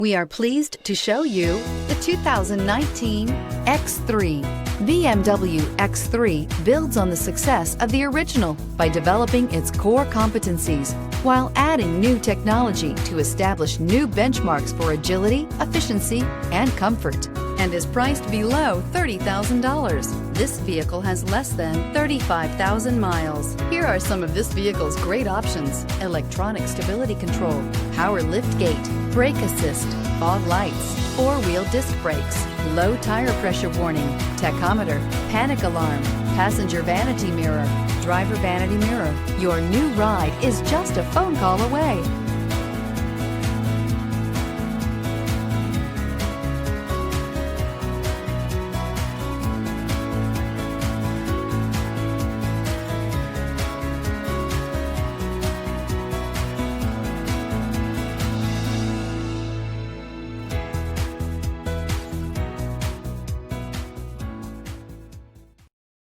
We are pleased to show you the 2019 X3. BMW X3 builds on the success of the original by developing its core competencies while adding new technology to establish new benchmarks for agility, efficiency, and comfort, and is priced below $30,000. This vehicle has less than 35,000 miles. Here are some of this vehicle's great options: electronic stability control, power liftgate, brake assist, fog lights, four-wheel disc brakes, low tire pressure warning, tachometer, panic alarm, passenger vanity mirror, driver vanity mirror. Your new ride is just a phone call away.